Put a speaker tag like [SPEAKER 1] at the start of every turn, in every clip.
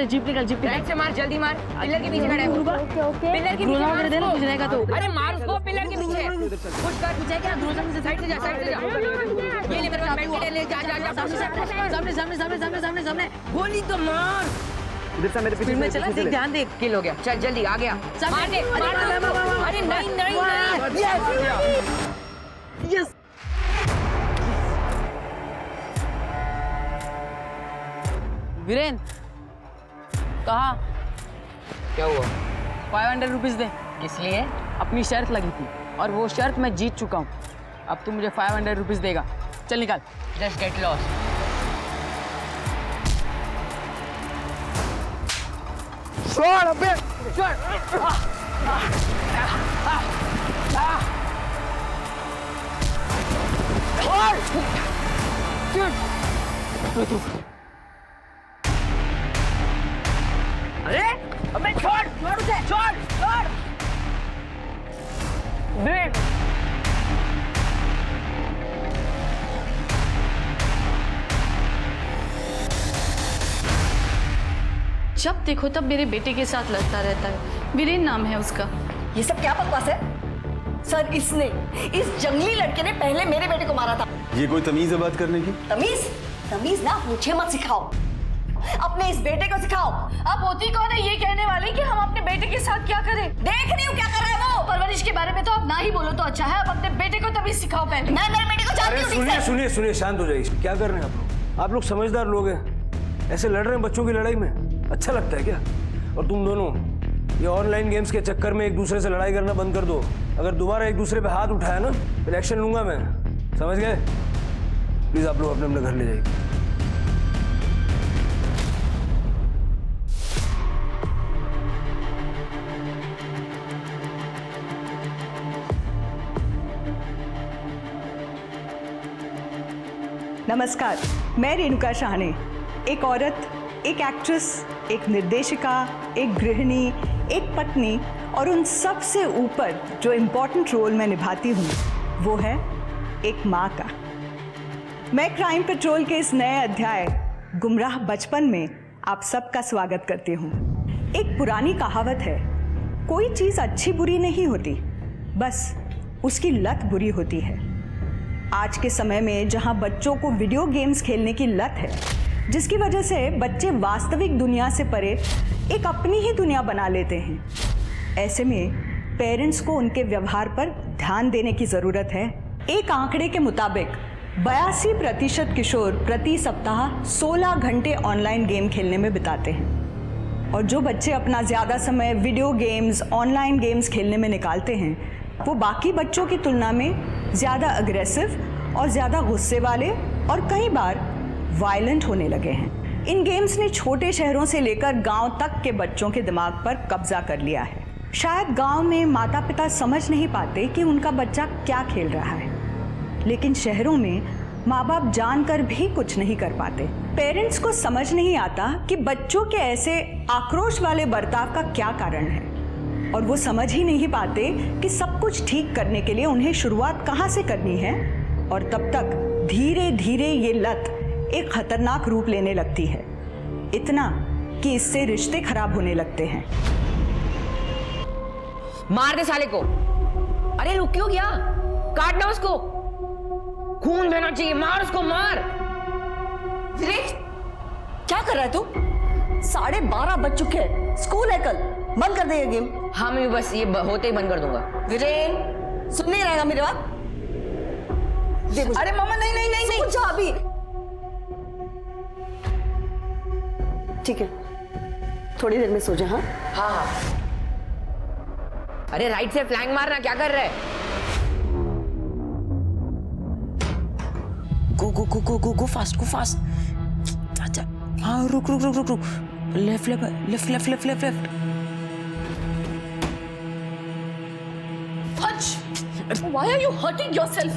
[SPEAKER 1] Jeep निकल
[SPEAKER 2] right से मार, जल्दी मार। पिलर के पीछे खड़ा है वो। पिलर के पीछे मार
[SPEAKER 1] देना कुछ रहेगा तो।
[SPEAKER 2] अरे मार उसको, पिलर के पीछे पुश कर।
[SPEAKER 1] पीछे क्या दूसरे से
[SPEAKER 2] साइड से जा, साइड से जा। ये ले मेरे पास बैटरी ले, जा जा जा।
[SPEAKER 1] सामने सामने सामने सामने सामने सामने
[SPEAKER 2] गोली तो मार।
[SPEAKER 3] इधर से मेरे पीछे
[SPEAKER 1] में चला, देख ध्यान दे।
[SPEAKER 2] किल हो गया, चल जल्दी आ गया। मार दे, मार दे उसको। अरे नहीं नहीं नहीं।
[SPEAKER 1] यस वीरेन कहा
[SPEAKER 2] क्या हुआ?
[SPEAKER 1] 500 रुपीज दे।
[SPEAKER 2] किस लिए?
[SPEAKER 1] अपनी शर्त लगी थी और वो शर्त मैं जीत चुका हूँ। अब तू मुझे 500 रुपीज देगा। चल निकाल।
[SPEAKER 2] Just get lost.
[SPEAKER 3] छोड़ अबे,
[SPEAKER 2] अरे अबे छोड़ छोड़ उसे, छोड़ छोड़। देख
[SPEAKER 4] जब देखो तब मेरे बेटे के साथ लड़ता रहता है। वीरेन नाम है उसका।
[SPEAKER 5] ये सब क्या बकवास है? सर इसने, इस जंगली लड़के ने पहले मेरे बेटे को मारा था।
[SPEAKER 6] ये कोई तमीज है बात करने की?
[SPEAKER 5] तमीज? तमीज ना मुझे मत सिखाओ, अपने इस बेटे को सिखाओ।
[SPEAKER 4] आप होती कौन है ये कहने वाली कि हम अपने बेटे के साथ क्या करें?
[SPEAKER 5] देख रही हूँ क्या कर रहा है वो।
[SPEAKER 4] परवरिश के बारे में तो आप ना ही बोलो तो अच्छा है। आप अपने बेटे को तभी सिखाओ पहले।
[SPEAKER 5] मैं मेरे बेटे को जानती हूँ।
[SPEAKER 3] सुनिए सुनिए सुनिए, शांत हो जाइए। क्या कर रहे हैं आप लोग समझदार लोग हैं, ऐसे लड़ रहे हैं बच्चों की लड़ाई में? अच्छा लगता है क्या? और तुम दोनों ये ऑनलाइन गेम्स के चक्कर में एक दूसरे से लड़ाई करना बंद कर दो। अगर दोबारा एक दूसरे पे हाथ उठाया ना फिर एक्शन लूंगा मैं, समझ गए? प्लीज आप लोग अपने अपने घर ले जाइए।
[SPEAKER 7] नमस्कार, मैं रेणुका शाहने, एक औरत, एक एक्ट्रेस, एक निर्देशिका, एक गृहिणी, एक पत्नी और उन सब से ऊपर जो इम्पोर्टेंट रोल मैं निभाती हूँ वो है एक माँ का। मैं क्राइम पेट्रोल के इस नए अध्याय गुमराह बचपन में आप सबका स्वागत करती हूँ। एक पुरानी कहावत है, कोई चीज़ अच्छी बुरी नहीं होती, बस उसकी लत बुरी होती है। आज के समय में जहां बच्चों को वीडियो गेम्स खेलने की लत है, जिसकी वजह से बच्चे वास्तविक दुनिया से परे एक अपनी ही दुनिया बना लेते हैं, ऐसे में पेरेंट्स को उनके व्यवहार पर ध्यान देने की ज़रूरत है। एक आंकड़े के मुताबिक 82% किशोर प्रति सप्ताह 16 घंटे ऑनलाइन गेम खेलने में बिताते हैं। और जो बच्चे अपना ज़्यादा समय वीडियो गेम्स, ऑनलाइन गेम्स खेलने में निकालते हैं, वो बाकी बच्चों की तुलना में ज़्यादा अग्रेसिव और ज़्यादा गुस्से वाले और कई बार वायलेंट होने लगे हैं। इन गेम्स ने छोटे शहरों से लेकर गांव तक के बच्चों के दिमाग पर कब्जा कर लिया है। शायद गांव में माता पिता समझ नहीं पाते कि उनका बच्चा क्या खेल रहा है, लेकिन शहरों में माँ बाप जानकर भी कुछ नहीं कर पाते। पेरेंट्स को समझ नहीं आता कि बच्चों के ऐसे आक्रोश वाले बर्ताव का क्या कारण है, और वो समझ ही नहीं पाते कि सब कुछ ठीक करने के लिए उन्हें शुरुआत कहाँ से करनी है। और तब तक धीरे धीरे ये लत एक खतरनाक रूप लेने लगती है, इतना कि इससे रिश्ते खराब होने लगते हैं।
[SPEAKER 2] मार दे साले को। अरे रुक क्यों गया? काटना उसको, खून बहना चाहिए। मार उसको, मार।
[SPEAKER 5] वीरेन, क्या कर रहा है तू? 12:30 बज चुके हैं, स्कूल है कल, बंद कर दे ये गेम।
[SPEAKER 2] हाँ मैं बस ये होते ही बंद कर दूंगा।
[SPEAKER 5] वीरेन सुन नहीं रहेगा मेरी बात?
[SPEAKER 2] अरे मामा नहीं नहीं नहीं नहीं।
[SPEAKER 5] सुन जा अभी। ठीक है, थोड़ी देर में सो जा। हाँ
[SPEAKER 2] हाँ हाँ। अरे राइट से फ्लैंक मारना, क्या कर रहा है?
[SPEAKER 1] गो गो गो गो गो गो फास्ट, गो फास्ट। अच्छा हाँ, रुक रुक रुक रुक रुक। Left left left left left left left.
[SPEAKER 4] Why are you hurting yourself?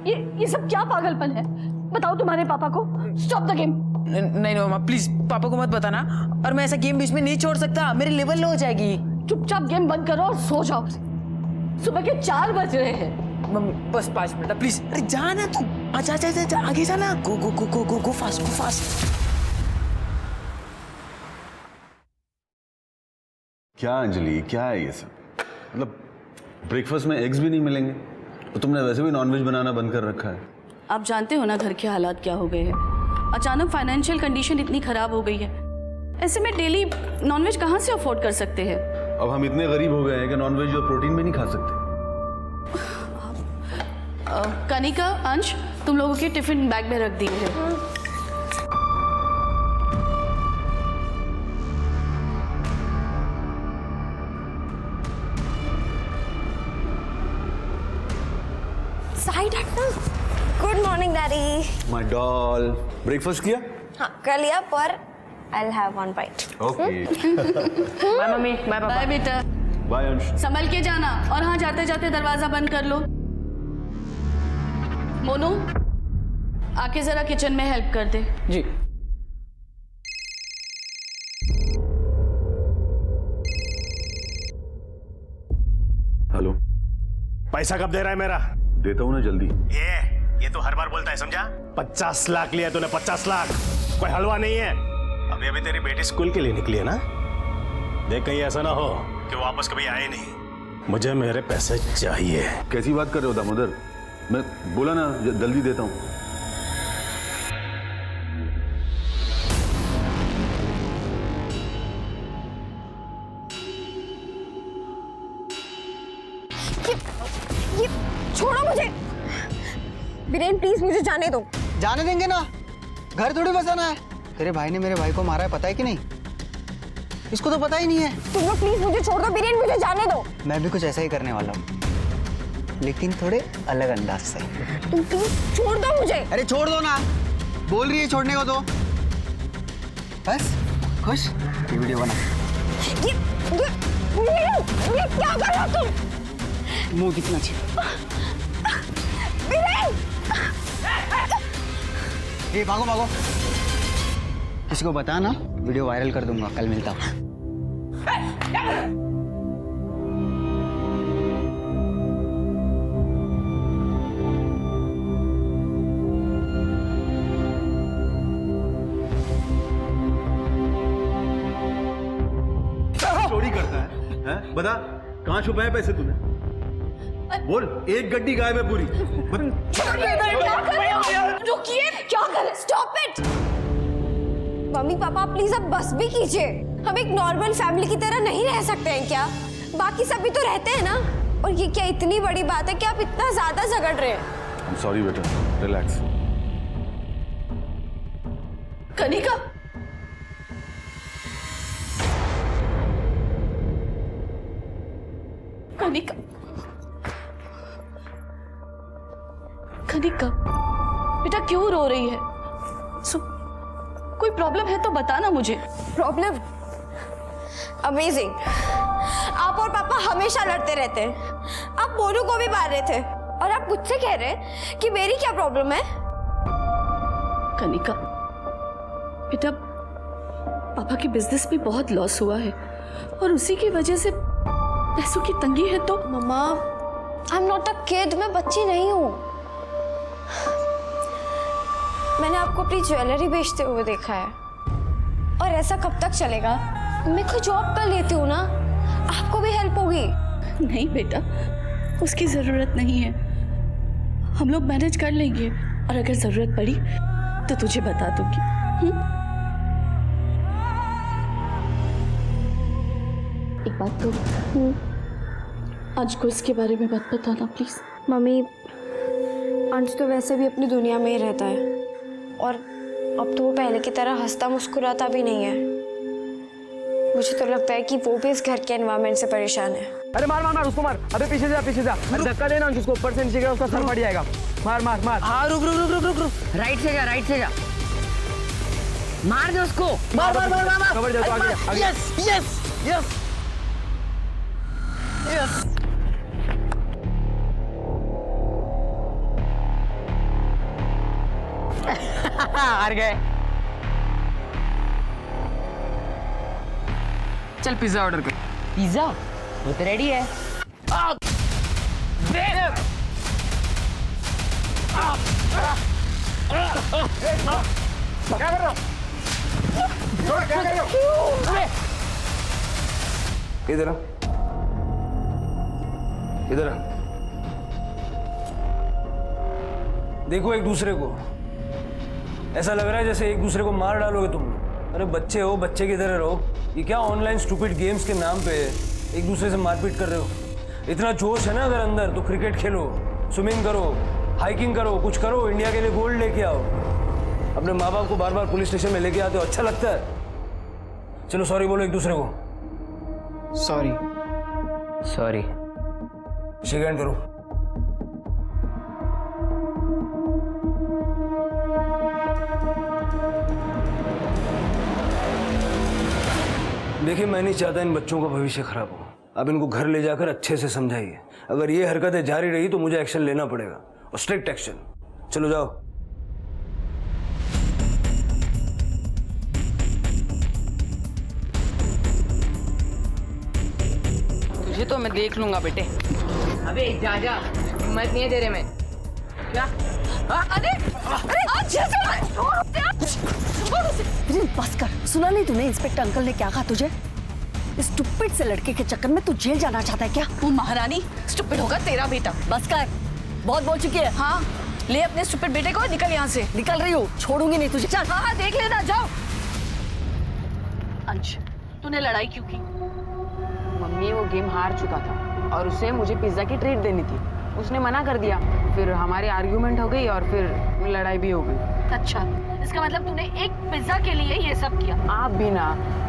[SPEAKER 4] ये सब क्या पागलपन है? बताओ तुम्हारे पापा को। Stop the game.
[SPEAKER 1] नहीं नहीं मामा प्लीज, पापा को मत बताना। और मैं ऐसा गेम बीच में नहीं छोड़ सकता, मेरी लेवल लो हो जाएगी।
[SPEAKER 4] चुपचाप गेम बंद करो और सो जाओ। सुबह के 4 बज रहे हैं।
[SPEAKER 1] मम्मी बस 5 मिनट प्लीज। अरे जाना तू, आजा आजा आजा, आगे जाना। गो गो गो गो गो गो फास्ट, गो फास्ट।
[SPEAKER 6] क्या अंजलि, क्या है ये सब? मतलब ब्रेकफास्ट में एग्स भी नहीं मिलेंगे? तो तुमने वैसे भी नॉनवेज बनाना बंद कर रखा है।
[SPEAKER 4] आप जानते हो ना घर के हालात क्या हो गए हैं। अचानक फाइनेंशियल कंडीशन इतनी खराब हो गई है, ऐसे में डेली नॉनवेज कहाँ से अफोर्ड कर सकते हैं।
[SPEAKER 6] अब हम इतने गरीब हो गए हैं कि नॉनवेज और प्रोटीन भी नहीं खा सकते।
[SPEAKER 4] कनिका, अंश, तुम लोगों के टिफिन बैग में रख दिए हैं।
[SPEAKER 8] साइड हटना। Good morning daddy.
[SPEAKER 6] My doll, breakfast किया?
[SPEAKER 8] हाँ कर लिया, पर I will have one bite.
[SPEAKER 6] Okay.
[SPEAKER 2] Bye mummy, bye papa.
[SPEAKER 4] Bye बेटा,
[SPEAKER 6] बाय अंश।
[SPEAKER 4] संभल के जाना, और हाँ जाते जाते दरवाजा बंद कर लो। मोनू, आके जरा किचन में हेल्प कर दे।
[SPEAKER 3] जी।
[SPEAKER 6] हेलो।
[SPEAKER 9] पैसा कब दे रहा है मेरा?
[SPEAKER 6] देता हूँ ना जल्दी।
[SPEAKER 9] ये तो हर बार बोलता है, समझा? 50 लाख लिया तूने, 50 लाख। कोई हलवा नहीं है। अभी अभी तेरी बेटी स्कूल के लिए निकली है ना? देख कहीं ऐसा ना हो कि वो वापस कभी आए नहीं। मुझे मेरे पैसे चाहिए।
[SPEAKER 6] कैसी बात कर रहे हो दामोदर? मैं बोला ना जल्दी देता हूँ।
[SPEAKER 8] ये छोड़ो मुझे। वीरेन प्लीज मुझे जाने दो।
[SPEAKER 10] जाने देंगे ना, घर थोड़ी बसाना है। तेरे भाई ने मेरे भाई को मारा है, पता है कि नहीं? इसको तो पता ही नहीं है।
[SPEAKER 8] तुम लोग प्लीज मुझे छोड़ दो वीरेन, मुझे जाने दो।
[SPEAKER 10] मैं भी कुछ ऐसा ही करने वाला हूँ, लेकिन थोड़े अलग अंदाज से।
[SPEAKER 8] तुम प्लीज छोड़ दो मुझे।
[SPEAKER 10] अरे छोड़ दो ना, बोल रही है छोड़ने को तो। बस खुश? ये वीडियो बना।
[SPEAKER 8] ये क्या कर रहे हो तुम?
[SPEAKER 10] मुंह कितना अच्छा। ये भागो भागो, किसी को बता ना, वीडियो वायरल कर दूंगा। कल मिलता हूँ।
[SPEAKER 6] चोरी करता है, हैं? बता कहाँ छुपाए पैसे तूने? बोल, एक गड्डी गायब है पूरी।
[SPEAKER 8] रुकिए, क्या कर रहे? Stop it. Mummy papa please अब बस भी कीजिए। हम एक नॉर्मल फैमिली की तरह नहीं रह सकते हैं क्या? बाकी सभी तो रहते हैं ना। और ये क्या इतनी बड़ी बात है कि आप इतना ज्यादा झगड़ रहे हैं?
[SPEAKER 6] I'm sorry बेटा, रिलैक्स।
[SPEAKER 4] कनिका, कनिका, कनिका, बेटा क्यों रो रही है? कोई प्रॉब्लम है तो बता ना मुझे।
[SPEAKER 8] प्रॉब्लम? अमेजिंग। आप और पापा हमेशा लड़ते रहते हैं। आप मोनू को भी मार रहे थे, और आप मुझसे कह रहे हैं कि मेरी क्या प्रॉब्लम है?
[SPEAKER 4] कनिका, बेटा पापा के बिजनेस में बहुत लॉस हुआ है, और उसी की वजह से पैसों की तंगी है। तो
[SPEAKER 8] mamma, I am not a kid, मैं बच्ची नहीं हूँ। मैंने आपको अपनी ज्वेलरी बेचते हुए देखा है, और ऐसा कब तक चलेगा? मैं कोई जॉब कर लेती हूँ ना, आपको भी हेल्प होगी।
[SPEAKER 4] नहीं बेटा, उसकी जरूरत नहीं है। हम लोग मैनेज कर लेंगे, और अगर जरूरत पड़ी तो तुझे बता दूंगी। एक बात तो, आज को इसके बारे में मत बताना प्लीज।
[SPEAKER 8] मम्मी, अंश तो वैसे भी अपनी दुनिया में ही रहता है, और अब तो वो पहले की तरह हंसता मुस्कुराता भी नहीं है। मुझे तो लगता है कि वो भी इस घर के एनवायरनमेंट से परेशान है।
[SPEAKER 3] अरे मार मार मार उसको, मार। अबे पीछे जा, पीछे जा। अरे धक्का देना उसको, ऊपर से नीचे गिरा, उसका सर फट जाएगा। मार मार मार।
[SPEAKER 2] हाँ रुक रुक रुक रुक रुक रुक। राइट से जा, राइट से जा। मार दे उसको।
[SPEAKER 3] मार मार मार मार। कवर जा, आगे जा, आगे।
[SPEAKER 10] Yes yes yes yes.
[SPEAKER 2] हार गए। चल पिज्जा ऑर्डर कर। पिज्जा? वो तो रेडी है। क्या कर रहे हो? क्या कर रहे हो?
[SPEAKER 3] इधर आ, इधर आ। देखो एक दूसरे को, ऐसा लग रहा है जैसे एक दूसरे को मार डालोगे तुम लोग। अरे बच्चे हो, बच्चे की तरह रहो। ये क्या ऑनलाइन स्टूपिड गेम्स के नाम पे एक दूसरे से मारपीट कर रहे हो? इतना जोश है ना अगर अंदर तो क्रिकेट खेलो, स्विमिंग करो, हाइकिंग करो, कुछ करो, इंडिया के लिए गोल्ड लेके आओ। अपने माँ बाप को बार बार पुलिस स्टेशन में लेके आते हो, अच्छा लगता है? चलो सॉरी बोलो एक दूसरे को।
[SPEAKER 10] सॉरी।
[SPEAKER 2] सॉरी।
[SPEAKER 3] शेक हैंड करो। देखिए मैं नहीं चाहता इन बच्चों का भविष्य खराब हो। अब इनको घर ले जाकर अच्छे से समझाइए। अगर ये हरकतें जारी रही तो मुझे एक्शन लेना पड़ेगा, और स्ट्रिक्ट एक्शन। चलो जाओ।
[SPEAKER 2] तुझे तो मैं देख लूंगा बेटे। अबे जा जा, हिम्मत नहीं है तेरे में। क्या? अरे आज
[SPEAKER 5] बस कर। सुना नहीं तूने इंस्पेक्टर अंकल ने क्या कहा तुझे? इस स्टूपिड से लड़के के चक्कर में तू जेल जाना चाहता है क्या?
[SPEAKER 4] वो महारानी स्टूपिड होगा तेरा बेटा।
[SPEAKER 5] बस कर, बहुत बोल चुकी है।
[SPEAKER 4] हाँ, ले अपने स्टूपिड बेटे को, निकल यहाँ से।
[SPEAKER 5] निकल रही हूँ, छोड़ूंगी नहीं तुझे। चल।
[SPEAKER 4] हाँ देख लेना, जाओ। अंश, तूने लड़ाई क्यों की?
[SPEAKER 2] मम्मी वो गेम हार चुका था और उसे मुझे पिज्जा की ट्रीट देनी थी। उसने मना कर दिया, फिर हमारी आर्ग्यूमेंट हो गई और फिर लड़ाई भी हो गई।
[SPEAKER 4] अच्छा, इसका मतलब तूने एक पिज्जा के लिए ये सब किया?
[SPEAKER 2] आप भी ना,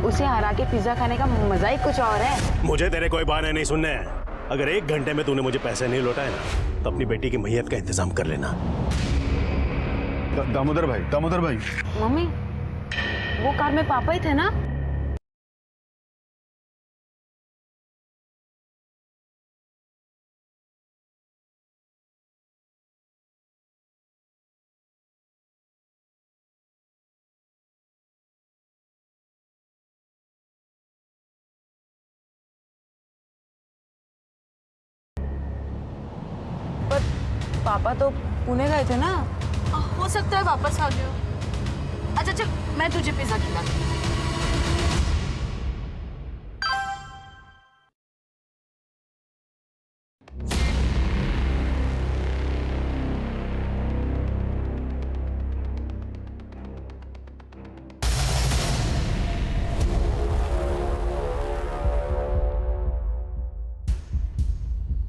[SPEAKER 2] उसे हरा के पिज्जा खाने का मजा ही कुछ और है।
[SPEAKER 9] मुझे तेरे कोई बहाने नहीं सुनने हैं। अगर 1 घंटे में तूने मुझे पैसे नहीं लौटाए ना तो अपनी बेटी की मैयत का इंतजाम कर लेना।
[SPEAKER 6] दामोदर भाई।
[SPEAKER 2] मम्मी वो कार में पापा ही थे ना? पापा तो पुणे गए थे ना?
[SPEAKER 4] हो सकता है वापस आ गए हो। अच्छा चल, मैं तुझे पिज्जा खिलाती हूँ।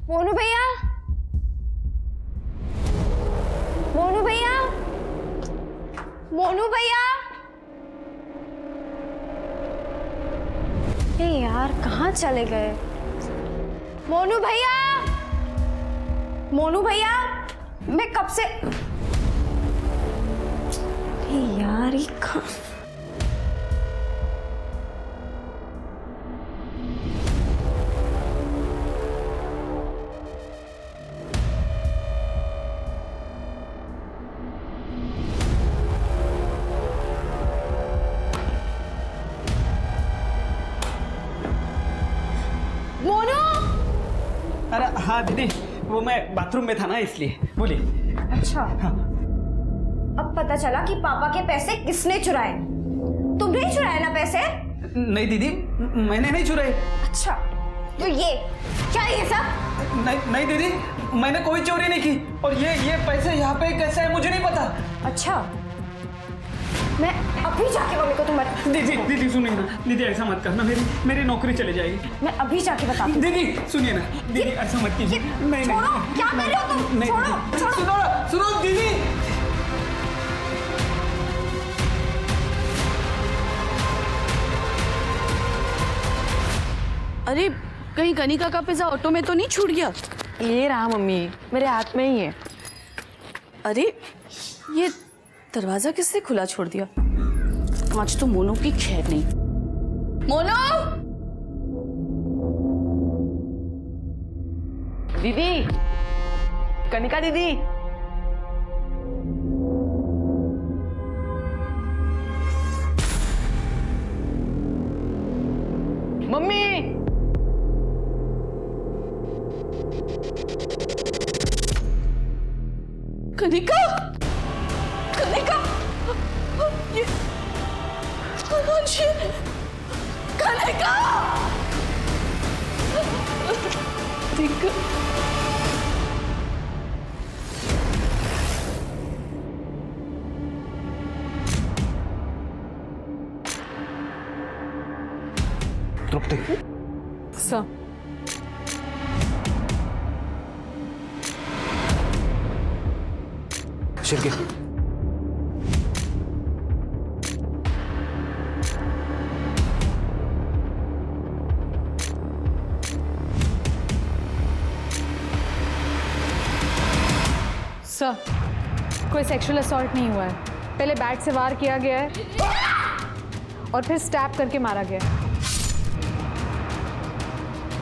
[SPEAKER 8] मोनू भैया, मोनू भैया, मोनू भैया। ये यार कहाँ चले गए? मोनू भैया, मोनू भैया, मैं कब से यार ये कहाँ?
[SPEAKER 10] अरे हाँ दीदी, वो मैं बाथरूम में था ना इसलिए। बोलिए।
[SPEAKER 8] अच्छा हाँ। अब पता चला कि पापा के पैसे किसने चुराए। तुमने ही चुराए ना पैसे?
[SPEAKER 10] नहीं दीदी, मैंने नहीं चुराए।
[SPEAKER 8] अच्छा तो ये क्या ये सब?
[SPEAKER 10] नहीं दीदी, मैंने कोई चोरी नहीं की। और ये पैसे यहाँ पे कैसे है मुझे नहीं पता।
[SPEAKER 8] अच्छा मैं अभी जाके मम्मी को तुम
[SPEAKER 10] दीदी सुनिए ना, दीदी ऐसा मत करना, मेरी नौकरी चली जाएगी।
[SPEAKER 8] मैं अभी जाके बताती हूँ।
[SPEAKER 10] दीदी सुनिए ना, दीदी ऐसा मत कीजिए। नहीं
[SPEAKER 8] छोड़ो, क्या कर रहे हो तुम?
[SPEAKER 10] नहीं,
[SPEAKER 8] छोड़ो।
[SPEAKER 10] सुनो दीदी।
[SPEAKER 4] अरे कहीं कनिका का पिज्जा ऑटो में तो नहीं छूट गया?
[SPEAKER 2] ये रहा मम्मी, मेरे हाथ में ही है।
[SPEAKER 4] अरे ये दरवाजा किसने खुला छोड़ दिया? आज तो मोनू की खैर नहीं। मोनू!
[SPEAKER 2] दीदी, कनिका दीदी। मम्मी!
[SPEAKER 4] कनिका! कनिका! ये कनिका! कनिका,
[SPEAKER 3] तृप्ति,
[SPEAKER 2] सर
[SPEAKER 3] शिरके,
[SPEAKER 11] सर कोई सेक्सुअल असॉल्ट नहीं हुआ है। पहले बैट से वार किया गया है और फिर स्टैप करके मारा गया है।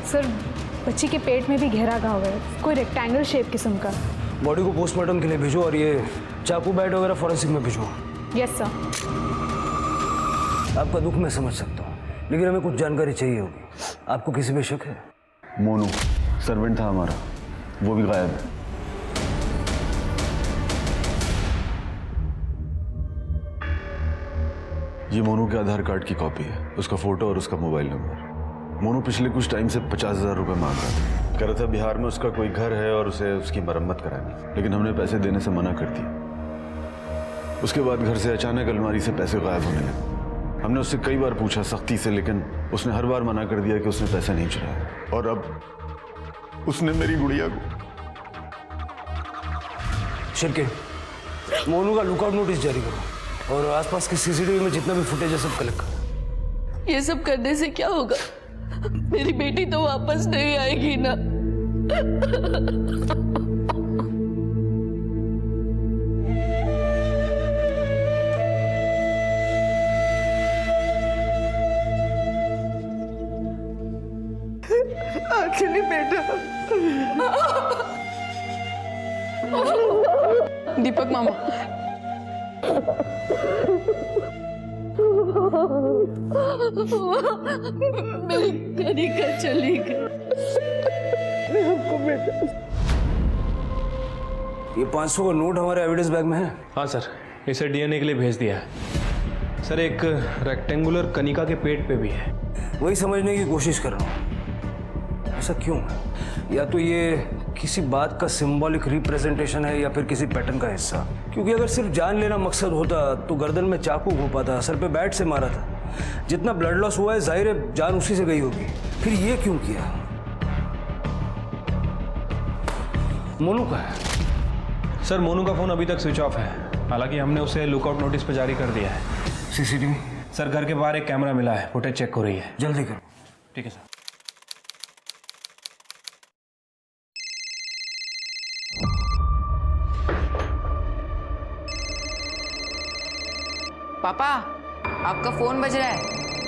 [SPEAKER 11] सर बच्ची के पेट में भी गहरा घाव है, कोई रेक्टेंगल शेप किस्म का।
[SPEAKER 3] बॉडी को पोस्टमार्टम के लिए भेजो और ये चाकू बैट वगैरह फॉरेंसिक में भेजो।
[SPEAKER 11] Yes sir.
[SPEAKER 3] आपका दुख मैं समझ सकता हूँ, लेकिन हमें कुछ जानकारी चाहिए होगी। आपको किसी पे शक है?
[SPEAKER 6] मोनू सर्वेंट था हमारा, वो भी गायब है। ये मोनू के आधार कार्ड की कॉपी है, उसका फोटो और उसका मोबाइल नंबर। मोनू पिछले कुछ टाइम से 50,000 रुपये मांग रहा था। कह रहा था बिहार में उसका कोई घर है और उसे उसकी मरम्मत करानी, लेकिन हमने पैसे देने से मना कर दिया। उसके बाद घर से अचानक अलमारी से पैसे गायब होने लगे। हमने उससे कई बार पूछा सख्ती से, लेकिन उसने हर बार मना कर दिया कि उसने पैसे नहीं चुराए। और अब उसने मेरी गुड़िया को।
[SPEAKER 3] शिरके, मोनू का लुकआउट नोटिस जारी करो और आसपास के सीसीटीवी में जितना भी फुटेज है सब कलेक्ट करो।
[SPEAKER 4] ये सब करने से क्या होगा? मेरी बेटी तो वापस नहीं आएगी ना।
[SPEAKER 7] आखिरी बेटा।
[SPEAKER 2] दीपक मामा,
[SPEAKER 4] मेरी कनिका चली गई।
[SPEAKER 3] ये 500 का नोट हमारे एविडेंस बैग में है।
[SPEAKER 12] हाँ सर, इसे डीएनए के लिए भेज दिया है। सर एक रेक्टेंगुलर कनिका के पेट पे भी है।
[SPEAKER 3] वही समझने की कोशिश कर रहा हूँ, ऐसा क्यों है? या तो ये किसी बात का सिंबॉलिक रिप्रेजेंटेशन है या फिर किसी पैटर्न का हिस्सा। क्योंकि अगर सिर्फ जान लेना मकसद होता तो गर्दन में चाकू घोंपा था, सर पे बैट से मारा था। जितना ब्लड लॉस हुआ है जाहिर है जान उसी से गई होगी। फिर ये क्यों किया? मोनू का है?
[SPEAKER 12] सर मोनू का फोन अभी तक स्विच ऑफ है, हालांकि हमने उसे लुकआउट नोटिस पे जारी कर दिया है।
[SPEAKER 3] सीसीटीवी?
[SPEAKER 12] सर घर के बाहर एक कैमरा मिला है, फुटेज चेक हो रही है।
[SPEAKER 3] जल्दी करो।
[SPEAKER 12] ठीक है सर।
[SPEAKER 2] पापा आपका फोन बज रहा है,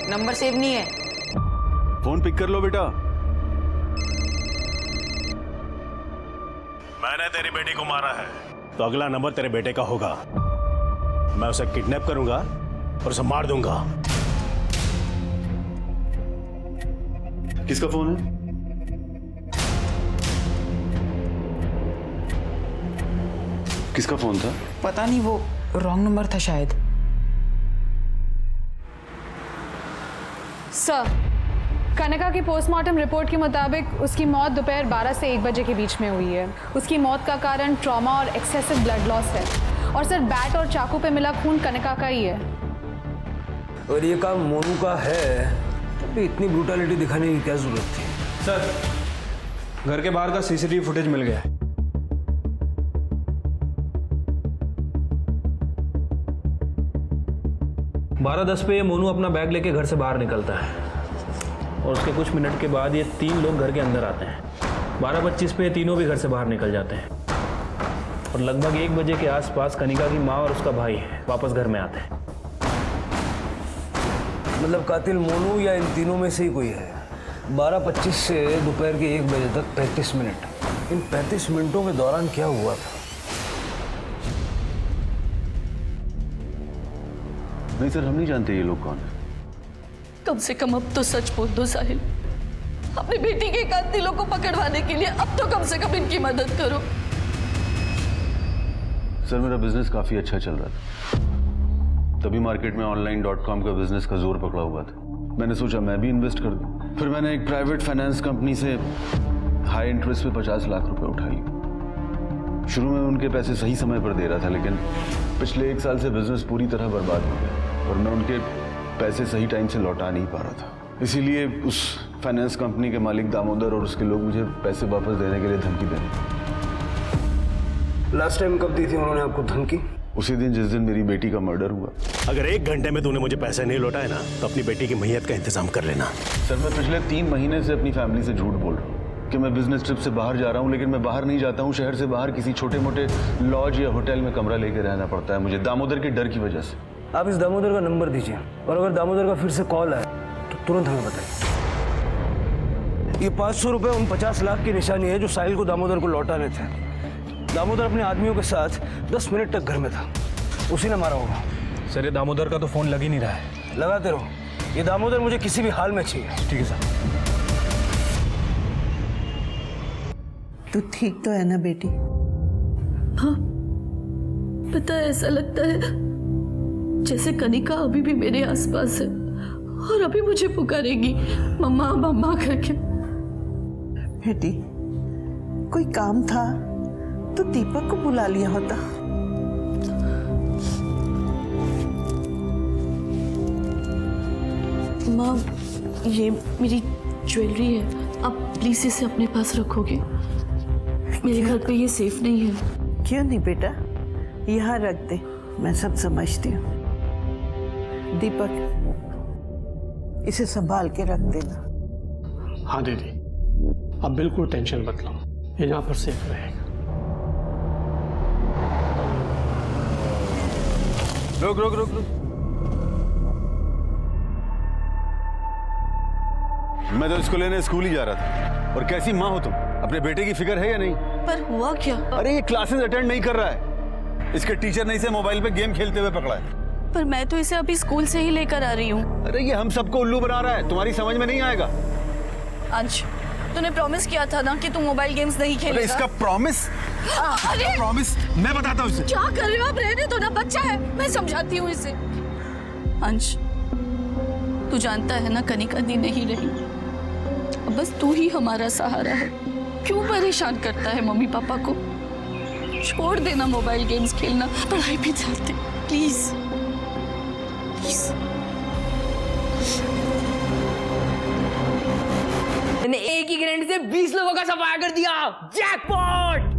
[SPEAKER 2] नंबर सेव नहीं है।
[SPEAKER 6] फोन पिक कर लो बेटा।
[SPEAKER 9] मैंने तेरी बेटी को मारा है, तो अगला नंबर तेरे बेटे का होगा। मैं उसे किडनैप करूंगा और उसे मार दूंगा।
[SPEAKER 6] किसका फोन है? किसका फोन था?
[SPEAKER 2] पता नहीं, वो रॉन्ग नंबर था शायद।
[SPEAKER 11] सर कनिका की पोस्टमार्टम रिपोर्ट के मुताबिक उसकी मौत दोपहर 12 से 1 बजे के बीच में हुई है। उसकी मौत का कारण ट्रॉमा और एक्सेसिव ब्लड लॉस है। और सर बैट और चाकू पे मिला खून कनिका का ही है।
[SPEAKER 3] और ये काम मोनू का है तो भी इतनी ब्रूटैलिटी दिखाने की क्या जरूरत थी?
[SPEAKER 12] सर घर के बाहर का सीसीटीवी फुटेज मिल गया है। बारह 10 पे ये मोनू अपना बैग लेके घर से बाहर निकलता है और उसके कुछ मिनट के बाद ये 3 लोग घर के अंदर आते हैं। 12:25 पे ये तीनों भी घर से बाहर निकल जाते हैं और लगभग 1 बजे के आसपास कनिका की माँ और उसका भाई वापस घर में आते हैं।
[SPEAKER 3] मतलब कातिल मोनू या इन तीनों में से ही कोई है। 12:25 से दोपहर के 1 बजे तक 35 मिनट। इन 35 मिनटों के दौरान क्या हुआ था?
[SPEAKER 6] नहीं सर, हम नहीं जानते ये लोग कौन है।
[SPEAKER 4] कम से कम अब तो सच बोल दो साहिल। अपनी बेटी के कातिलों को पकड़वाने के लिए अब तो कम से कम इनकी मदद करो।
[SPEAKER 6] सर मेरा बिजनेस काफी अच्छा चल रहा था, तभी मार्केट में online.com का बिजनेस का जोर पकड़ा हुआ था। मैंने सोचा मैं भी इन्वेस्ट कर दूं। फिर मैंने एक प्राइवेट फाइनेंस कंपनी से हाई इंटरेस्ट पे 50 लाख रुपए उठा लिए। शुरू में उनके पैसे सही समय पर दे रहा था, लेकिन पिछले 1 साल से बिजनेस पूरी तरह बर्बाद हो गया और मैं उनके पैसे सही टाइम से लौटा नहीं पा रहा था। इसीलिए उस फाइनेंस कंपनी के मालिक दामोदर और उसके लोग मुझे पैसे वापस देने के लिए धमकी दे रहे।
[SPEAKER 3] लास्ट टाइम कब दी थी उन्होंने आपको धमकी?
[SPEAKER 6] उसी दिन जिस दिन मेरी बेटी का मर्डर हुआ।
[SPEAKER 9] अगर 1 घंटे में तूने मुझे पैसे नहीं लौटाए ना तो अपनी बेटी की मैयत का इंतजाम कर लेना।
[SPEAKER 6] सर मैं पिछले 3 महीने से अपनी फैमिली से झूठ बोल रहा हूँ कि मैं बिजनेस ट्रिप से बाहर जा रहा हूँ, लेकिन मैं बाहर नहीं जाता हूँ। शहर से बाहर किसी छोटे मोटे लॉज या होटल में कमरा लेकर रहना पड़ता है मुझे, दामोदर के डर की वजह से।
[SPEAKER 3] आप इस दामोदर का नंबर दीजिए और अगर दामोदर का फिर से कॉल आए तो तुरंत हमें बताइए। ये 500 रुपए उन 50 लाख की निशानी है जो साहिल को दामोदर को लौटाने थे। दामोदर अपने आदमियों के साथ 10 मिनट तक घर में था, उसी ने मारा होगा।
[SPEAKER 12] सर ये दामोदर का तो फोन लग ही नहीं रहा है।
[SPEAKER 3] लगाते रहो, ये दामोदर मुझे किसी भी हाल में चाहिए।
[SPEAKER 12] ठीक है सर।
[SPEAKER 13] तू ठीक तो है ना बेटी?
[SPEAKER 4] हाँ, पता है ऐसा लगता है जैसे कनिका अभी भी मेरे आसपास है और अभी मुझे पुकारेगी मम्मा मम्मा करके।
[SPEAKER 13] बेटी कोई काम था तो दीपक को बुला लिया होता।
[SPEAKER 4] माँ ये मेरी ज्वेलरी है, आप प्लीज इसे अपने पास रखोगे? मेरे घर पे ये सेफ नहीं है।
[SPEAKER 13] क्यों नहीं बेटा, यहाँ रख दे, मैं सब समझती हूँ। दीपक इसे संभाल के रख देना।
[SPEAKER 14] हाँ दीदी, अब बिल्कुल टेंशन मत लो, ये यहाँ पर सेफ रहेगा।
[SPEAKER 6] रुक रुक रुक रुक, मैं तो इसको लेने स्कूल ही जा रहा था। और कैसी माँ हो तुम, अपने बेटे की फिक्र है या नहीं?
[SPEAKER 4] पर हुआ क्या?
[SPEAKER 6] अरे ये क्लासेस अटेंड नहीं कर रहा है, इसके टीचर ने इसे मोबाइल पे गेम खेलते हुए पकड़ा है।
[SPEAKER 4] पर मैं तो इसे अभी स्कूल से ही लेकर आ रही हूँ।
[SPEAKER 6] अरे ये हम सबको उल्लू बना रहा है, तुम्हारी समझ में नहीं आएगा।
[SPEAKER 4] अंश, तूने प्रॉमिस किया था ना कि तू मोबाइल गेम्स नहीं खेलेगा।
[SPEAKER 6] अरे इसका प्रॉमिस?
[SPEAKER 4] अरे
[SPEAKER 6] प्रॉमिस मैं बताता हूँ इसे।
[SPEAKER 4] क्या कर रहे हो आप? रहने दो ना, बच्चा है, मैं समझाती हूँ इसे। अंश, तू जानता है ना कनिका दी नहीं रही, अब बस तू ही हमारा सहारा है। क्यों परेशान करता है मम्मी पापा को? छोड़ देना मोबाइल गेम्स खेलना, पढ़ाई भी चलते प्लीज प्लीज।
[SPEAKER 1] मैंने एक ही गारंटी से 20 लोगों का सफाया कर दिया। जैकपॉट!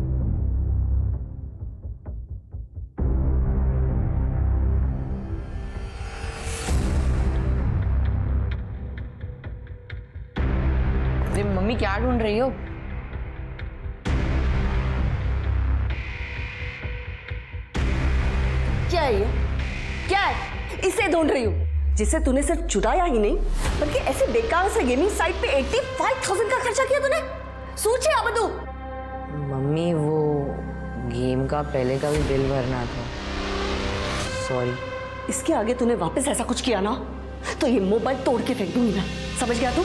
[SPEAKER 1] मम्मी क्या ढूंढ रही हो?
[SPEAKER 5] क्या है ये? क्या है? इसे ढूंढ रही हूँ जिसे तूने सिर्फ चुराया ही नहीं बल्कि ऐसे बेकार से गेमिंग साइट पे 85,000 का खर्चा किया तूने। सोचे अब तू।
[SPEAKER 2] मम्मी वो गेम का पहले का भी बिल भरना था, सॉरी।
[SPEAKER 5] इसके आगे तूने वापस ऐसा कुछ किया ना तो ये मोबाइल तोड़ के फेंक दूंगी मैं, समझ गया तू?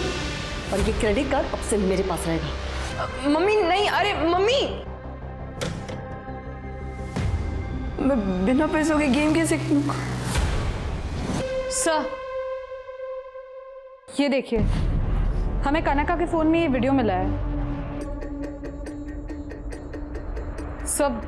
[SPEAKER 5] और ये क्रेडिट कार्ड अब से मेरे पास रहेगा।
[SPEAKER 2] मम्मी नहीं, अरे मम्मी, मैं बिना पैसों के गेम कैसे खेलूं?
[SPEAKER 11] सर ये देखिए, हमें कनका के फोन में ये वीडियो मिला है सब,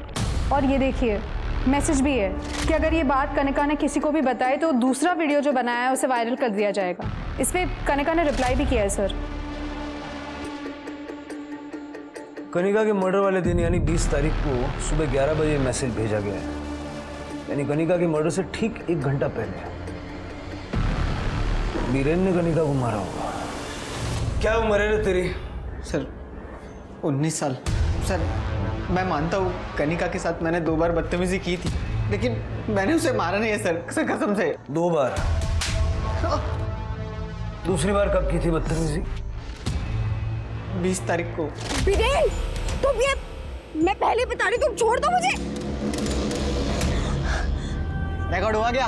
[SPEAKER 11] और ये देखिए मैसेज भी है कि अगर ये बात कनिका ने किसी को भी बताई तो दूसरा वीडियो जो बनाया है उसे वायरल कर दिया जाएगा। इस पे कनिका ने रिप्लाई भी किया है सर।
[SPEAKER 3] कनिका के मर्डर वाले दिन यानी 20 तारीख को सुबह 11 बजे मैसेज भेजा गया है, यानी कनिका के मर्डर से ठीक 1 घंटा पहले बीरेन ने कनिका को मारा होगा। क्या उम्र है रे तेरी?
[SPEAKER 10] सर 19 साल। सर मैं मानता हूँ कनिका के साथ मैंने 2 बार बदतमीजी की थी, लेकिन मैंने उसे मारा नहीं है सर, कसम से।
[SPEAKER 3] 2 बार? दूसरी बार कब की थी बदतमीजी?
[SPEAKER 10] 20 तारीख को।
[SPEAKER 8] बीरेन, तुम ये, मैं पहले बता रही, तुम छोड़ दो मुझे।
[SPEAKER 10] रिकॉर्ड हुआ क्या?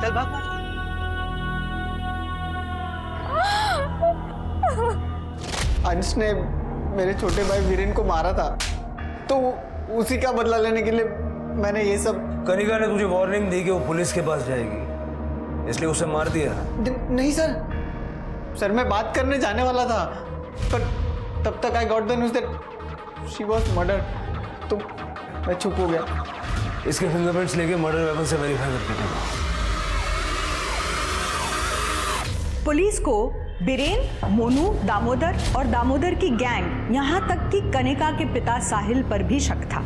[SPEAKER 10] चल भाग। अंश ने मेरे छोटे भाई वीरेन को मारा था, तो उसी का बदला लेने के लिए मैंने ये सब।
[SPEAKER 3] कनिका ने तुझे वार्निंग दी कि वो पुलिस के पास जाएगी, इसलिए उसे मार दिया?
[SPEAKER 10] नहीं सर, मैं बात करने जाने वाला था, पर तब तक I got the news that she was murdered, तो मैं चुप हो गया।
[SPEAKER 3] इसके फिंगरप्रिंट्स लेके मर्डर वेपन से वेरीफाई करके देखो।
[SPEAKER 7] पुलिस को बीरेन, मोनू, दामोदर और दामोदर की गैंग, यहाँ तक कि कनिका के पिता साहिल पर भी शक था।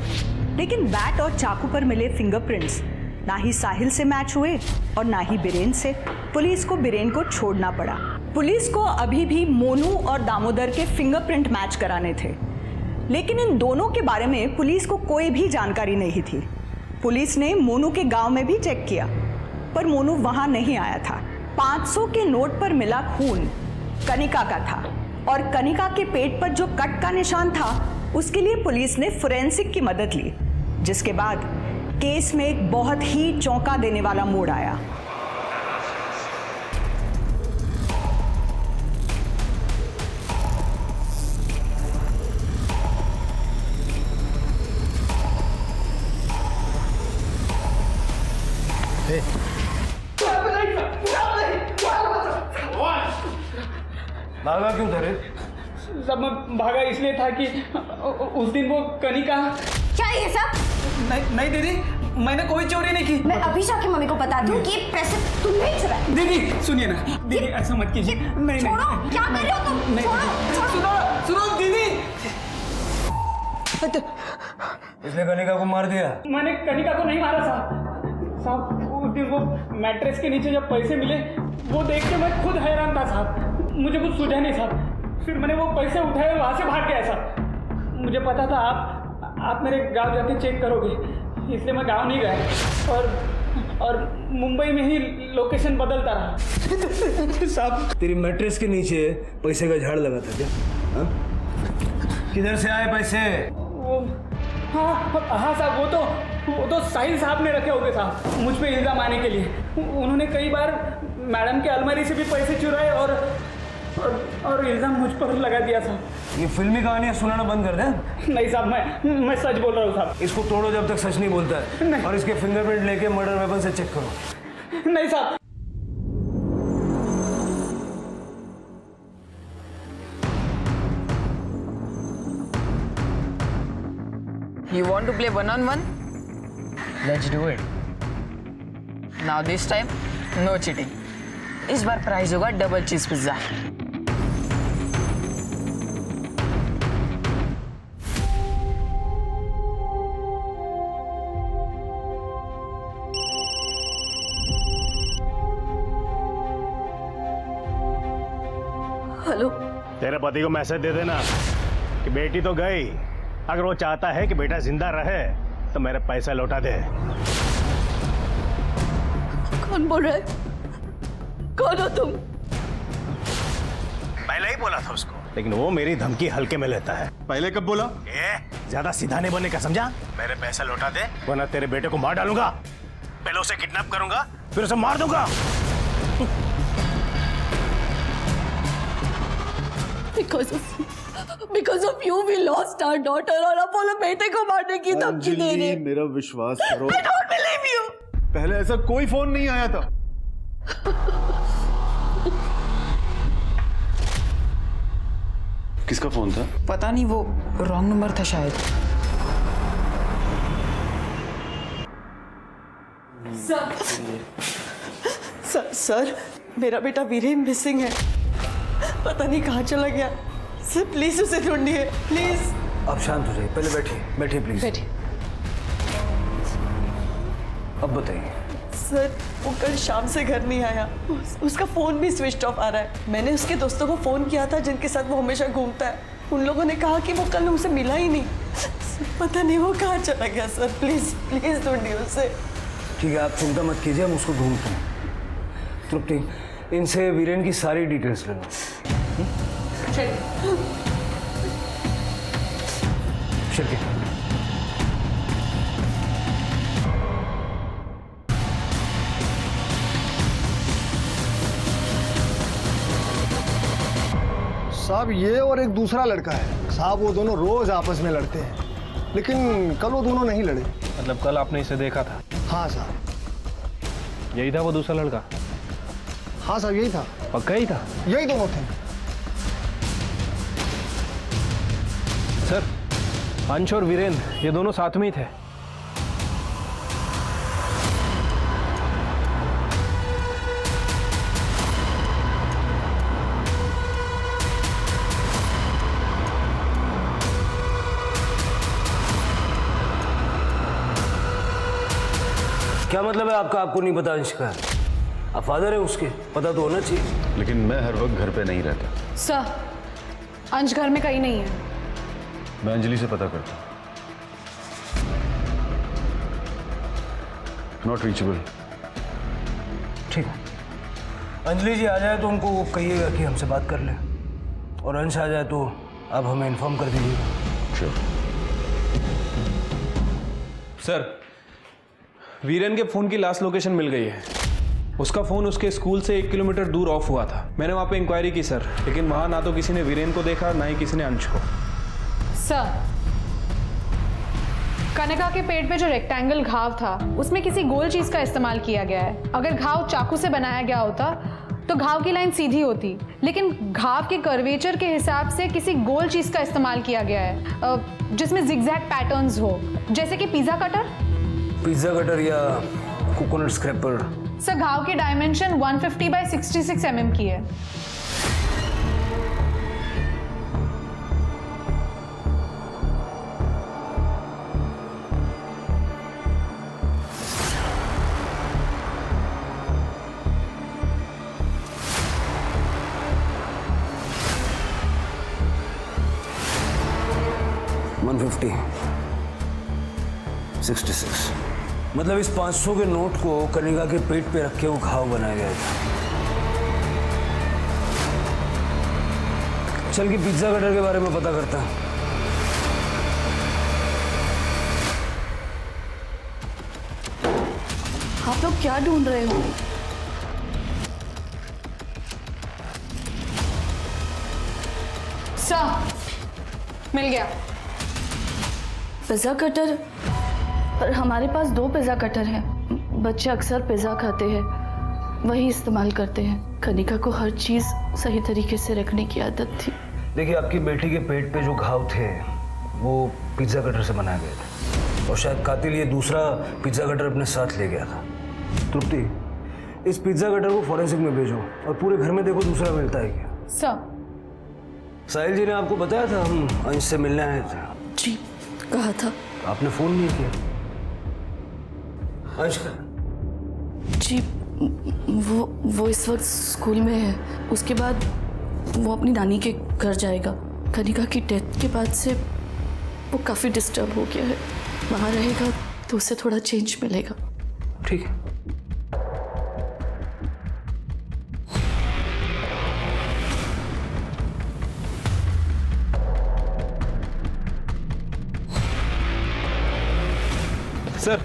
[SPEAKER 7] लेकिन बैट और चाकू पर मिले फिंगरप्रिंट्स ना ही साहिल से मैच हुए और ना ही बीरेन से। पुलिस को बीरेन को छोड़ना पड़ा। पुलिस को अभी भी मोनू और दामोदर के फिंगरप्रिंट मैच कराने थे, लेकिन इन दोनों के बारे में पुलिस को कोई भी जानकारी नहीं थी। पुलिस ने मोनू के गांव में भी चेक किया, पर मोनू वहां नहीं आया था। 500 के नोट पर मिला खून कनिका का था, और कनिका के पेट पर जो कट का निशान था उसके लिए पुलिस ने फोरेंसिक की मदद ली, जिसके बाद केस में एक बहुत ही चौंका देने वाला मोड़ आया।
[SPEAKER 3] भागा क्यों था रे?
[SPEAKER 10] सब मैं भागा इसलिए था कि उस दिन वो कनिका।
[SPEAKER 8] क्या ये सब?
[SPEAKER 10] नहीं दीदी, मैंने कोई चोरी नहीं की।
[SPEAKER 8] मैं अभी जाके मम्मी को बताती हूँ कि ये पैसे तुमने ही चुराए।
[SPEAKER 10] दीदी सुनिए ना, दीदी ऐसा मत कीजिए। नहीं
[SPEAKER 8] छोड़ो, क्या कर रहे हो तुम? छोड़ो।
[SPEAKER 10] सुनो दीदी।
[SPEAKER 3] इसने कनिका को मार दिया?
[SPEAKER 10] मैंने कनिका को नहीं मारा साहब। उस दिन वो मैट्रेस के नीचे जब पैसे मिले वो देख के मैं खुद हैरान था साहब। मुझे कुछ सूझा नहीं साहब। फिर मैंने वो पैसे उठाए, वहाँ से भाग गया साहब। मुझे पता था आप मेरे गांव जाके चेक करोगे, इसलिए मैं गांव नहीं गया और मुंबई में ही लोकेशन बदलता रहा साहब।
[SPEAKER 3] तेरी मैट्रेस के नीचे पैसे का झाड़ लगा था क्या? हाँ? किधर से आए पैसे?
[SPEAKER 10] वो हाँ साहब, वो तो साहिल साहब ने रखे होंगे साहब, मुझ पे इल्जाम आने के लिए। उन्होंने कई बार मैडम के अलमारी से भी पैसे चुराए और इल्जाम मुझ पर लगा दिया साहब।
[SPEAKER 3] ये फिल्मी कहानियां सुनाना बंद कर दे।
[SPEAKER 10] नहीं साहब, मैं सच बोल रहा हूँ साहब।
[SPEAKER 3] इसको तोड़ो जब तक सच नहीं बोलता है।
[SPEAKER 10] नहीं।
[SPEAKER 3] और इसके फिंगरप्रिंट लेके मर्डर वेपन से चेक करो।
[SPEAKER 10] नहीं साहब।
[SPEAKER 2] You want to play one-on-one? Let's do it. Now this time, no cheating. इस बार प्राइज होगा डबल चीज पिज्जा।
[SPEAKER 4] हेलो।
[SPEAKER 9] तेरे पति को मैसेज दे देना कि बेटी तो गई, अगर वो चाहता है कि बेटा जिंदा रहे तो मेरे पैसे लौटा दे।
[SPEAKER 4] कौन बोल रहा है? कौन हो तुम?
[SPEAKER 9] पहले ही बोला था उसको, लेकिन वो मेरी धमकी हल्के में लेता है।
[SPEAKER 6] पहले कब बोला?
[SPEAKER 9] ज्यादा सीधा नहीं बनने का, समझा? मेरे पैसे लौटा दे वरना तेरे बेटे को मार डालूंगा। पहले उसे किडनैप करूंगा, फिर उसे मार दूंगा।
[SPEAKER 4] Because of you we lost our daughter और अपोलो बेटे को मारने की धमकी दे रहे।
[SPEAKER 6] मेरा विश्वास करो।
[SPEAKER 4] I don't believe you।
[SPEAKER 6] पहले ऐसा कोई फोन नहीं आया था। किसका फोन था?
[SPEAKER 2] पता नहीं, वो रॉन्ग नंबर था शायद।
[SPEAKER 5] सर, मेरा बेटा वीरेन मिसिंग है, पता नहीं कहाँ चला गया। सर प्लीज उसे ढूंढिए, प्लीज।
[SPEAKER 3] अब शांत हो जाइए, पहले बैठिए प्लीज। अब बताइए।
[SPEAKER 5] सर वो कल शाम से घर नहीं आया, उसका फोन भी स्विच ऑफ आ रहा है। मैंने उसके दोस्तों को फोन किया था जिनके साथ वो हमेशा घूमता है, उन लोगों ने कहा कि वो कल उसे मिला ही नहीं। पता नहीं वो कहाँ चला गया। सर प्लीज ढूंढिए उसे।
[SPEAKER 3] ठीक है, आप चिंता मत कीजिए, हम उसको ढूंढते हैं। तृप्ति, इनसे वीरेन की सारी डिटेल्स ले लो। शिल्पी,
[SPEAKER 15] साहब ये और एक दूसरा लड़का है साहब, वो दोनों रोज आपस में लड़ते हैं, लेकिन कल वो दोनों नहीं लड़े।
[SPEAKER 12] मतलब कल आपने इसे देखा था?
[SPEAKER 15] हाँ साहब।
[SPEAKER 12] यही था वो दूसरा लड़का?
[SPEAKER 15] हाँ साहब यही था।
[SPEAKER 12] पक्का ही था?
[SPEAKER 15] यही दोनों थे।
[SPEAKER 12] सर, अंश और वीरेन ये दोनों साथ में ही थे।
[SPEAKER 3] क्या मतलब है आपका? आपको नहीं पता अंश का? आप फादर है उसके, पता तो होना चाहिए।
[SPEAKER 6] लेकिन मैं हर वक्त घर पे नहीं रहता।
[SPEAKER 11] सर, अंश घर में कहीं नहीं है।
[SPEAKER 6] मैं अंजलि से पता करता हूँ। Not reachable.
[SPEAKER 3] ठीक है, अंजलि जी आ जाए तो उनको कहिएगा कि हमसे बात कर लें, और अंश आ जाए तो आप हमें इन्फॉर्म कर दीजिएगा।
[SPEAKER 6] श्योर।
[SPEAKER 12] सर, वीरेन के फ़ोन की लास्ट लोकेशन मिल गई है। उसका फ़ोन उसके स्कूल से 1 किलोमीटर दूर ऑफ हुआ था। मैंने वहाँ पे इंक्वायरी की सर, लेकिन वहाँ ना तो किसी ने वीरेन को देखा, ना ही किसी ने अंश को।
[SPEAKER 11] सर, कनिका के पेट पे जो रेक्टेंगल घाव था उसमें किसी गोल चीज का इस्तेमाल किया गया है। अगर घाव चाकू से बनाया गया होता तो घाव की लाइन सीधी होती, लेकिन घाव के कर्वेचर के हिसाब से किसी गोल चीज का इस्तेमाल किया गया है जिसमें जिगजैग पैटर्न्स हो, जैसे कि पिज्जा कटर।
[SPEAKER 3] पिज्जा कटर या कोकोनट स्क्रैपर।
[SPEAKER 11] सर, घाव की डायमेंशन 150 बाय 66 mm की है।
[SPEAKER 3] मतलब इस 500 के नोट को कनिका के पेट पे रख के वो घाव बनाया गया था। चल के पिज्जा कटर के बारे में पता करता।
[SPEAKER 4] आप लोग क्या ढूंढ रहे हो?
[SPEAKER 11] सर, मिल गया।
[SPEAKER 4] Pizza cutter? पर हमारे पास 2 पिज़्ज़ा कटर हैं। बच्चे अक्सर पिज़्ज़ा खाते हैं, वही इस्तेमाल करते हैं। कनिका को हर चीज़ सही तरीके से रखने की आदत थी।
[SPEAKER 3] देखिए, आपकी बेटी के पेट पे जो घाव थे वो पिज्जा कटर से बनाए गए थे, और शायद कातिल ये दूसरा पिज्जा कटर अपने साथ ले गया था। तृप्ति, इस पिज्जा कटर को फॉरेंसिक में भेजो, और पूरे घर में देखो दूसरा मिलता है क्या।
[SPEAKER 11] सर,
[SPEAKER 3] साहिल जी ने आपको बताया था हम अंश से मिलने आए थे।
[SPEAKER 4] जी, कहा था।
[SPEAKER 3] आपने फोन नहीं किया? अंश का?
[SPEAKER 4] जी, वो इस वक्त स्कूल में है। उसके बाद वो अपनी नानी के घर जाएगा। कनिका की डेथ के बाद से वो काफ़ी डिस्टर्ब हो गया है। वहाँ रहेगा तो उसे थोड़ा चेंज मिलेगा।
[SPEAKER 3] ठीक है।
[SPEAKER 12] सर,